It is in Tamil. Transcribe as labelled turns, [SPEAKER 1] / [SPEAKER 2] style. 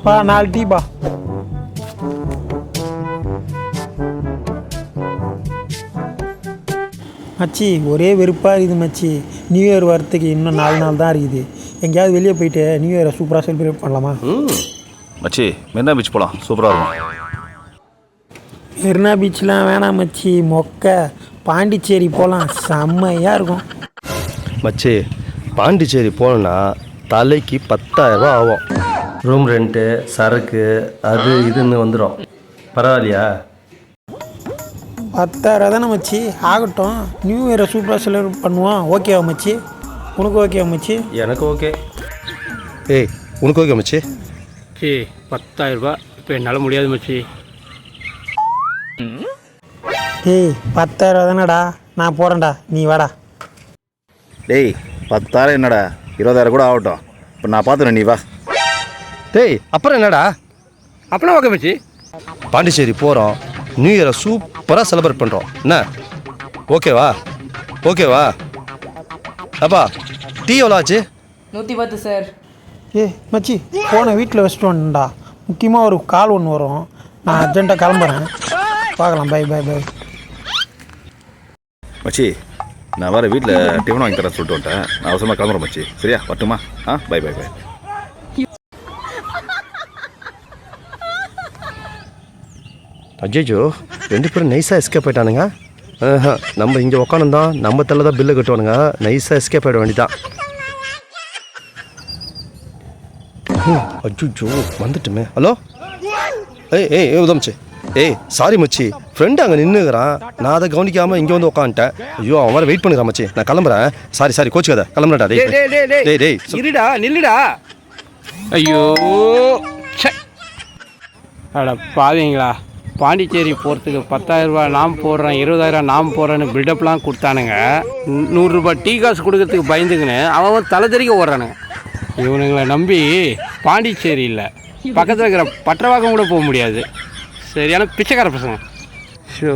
[SPEAKER 1] பா 4 டீ பா. மச்சி ஒரே வெறுப்பாக இருக்குது மச்சி. நியூ இயர் வரத்துக்கு இன்னும் 4 நாள் தான் இருக்குது. எங்கேயாவது வெளியே போயிட்டு நியூ இயரை சூப்பராக செலிப்ரேட் பண்ணலாமா?
[SPEAKER 2] மச்சி மெரினா பீச் போகலாம், சூப்பராக இருக்கும்.
[SPEAKER 1] மெரினா பீச்லாம் வேணாம் மச்சி, மொக்க. பாண்டிச்சேரி போகலாம், செம்மையாக இருக்கும்.
[SPEAKER 3] மச்சி பாண்டிச்சேரி போகணுன்னா தலைக்கு 10,000 ரூபா ஆகும். ரூம் ரெண்ட்டு, சரக்கு, அது இதுன்னு வந்துடும். பரவாயில்லையா?
[SPEAKER 1] 10,000 தானே மச்சி, ஆகட்டும். நியூ இயரை சூப்பராக செலிப்ரேட் பண்ணுவோம். ஓகேவா மச்சி? உனக்கு ஓகேவா மச்சி?
[SPEAKER 3] எனக்கு ஓகே. ஏய் உனக்கு ஓகே மச்சி?
[SPEAKER 4] 10,000 ரூபா இப்போ என்னால் முடியாது மச்சி.
[SPEAKER 1] ஏய் 10,000 தானடா, நான் போகிறேன்டா, நீ வாடா.
[SPEAKER 2] டேய் 10,000 என்னடா, 20,000 கூட ஆகட்டும். இப்போ நான் பார்த்துறேன், நீ வா.
[SPEAKER 3] டேய் அப்புறம் என்னடா?
[SPEAKER 4] அப்படின்னா ஓகே மச்சி.
[SPEAKER 3] பாண்டிச்சேரி போகிறோம், நியூ இயரை சூப்பராக செலிப்ரேட் பண்ணுறோம். என்ன ஓகேவா? ஓகேவா? அப்பா டீ எவ்வளோ ஆச்சு?
[SPEAKER 5] 110 சார்.
[SPEAKER 1] மச்சி ஃபோனை வீட்டில் வச்சுட்டு வந்துடா. முக்கியமாக ஒரு கால் ஒன்று வரும், நான் அர்ஜென்ட்டாக கிளம்புறேன். பார்க்கலாம், பை பை பை.
[SPEAKER 2] மச்சி நான் வர வீட்டில் டிஃபன் வாங்கி தரேன் சொல்லிட்டு வந்துட்டேன். நான் அவசரமாக கிளம்புறேன் மச்சி. சரியா, வரட்டுமா? By by by.
[SPEAKER 3] அஜய்ஜோ 2 பேரும் நைஸாக எஸ்கேப் ஆகிட்டானுங்க. நம்ம இங்கே உக்காந்துதான் நம்ம தலை தான் பில்லு கட்டுவானுங்க. நைஸாக எஸ்கேப் ஆகிட வேண்டியதான். அஜ்ஜோ வந்துட்டுமே. ஹலோ ஏய் உதமிச்சு. ஏய் சாரி மச்சி, ஃப்ரெண்டு அங்கே நின்றுக்கிறான். நான் அதை கவனிக்காமல் இங்கே வந்து உட்காந்துட்டேன். ஐயோ அவன் வர வெயிட் பண்ணுறான் மச்சி. நான் கிளம்புறேன். சாரி கோச்சுக்காத, கிளம்புறேன்டா. டேய்
[SPEAKER 4] இருடா, நில்லுடா. ஐயோ அட பாவீங்களா, பாண்டிச்சேரி போகிறதுக்கு 10,000 ரூபா நாம் போடுறேன், 20,000 நாம் போடுறேன்னு பில்டப்லாம் கொடுத்தானுங்க. 100 ரூபா டீ காசு கொடுக்கறதுக்கு பயந்துக்குன்னு அவன் தலை தெறிக்க ஓடுறானுங்க. இவனுங்களை நம்பி பாண்டிச்சேரி இல்லை, பக்கத்தில் இருக்கிற பட்டரவாக்கம் கூட போக முடியாது. சரியான பிச்சைக்கார பசங்க. ஷோ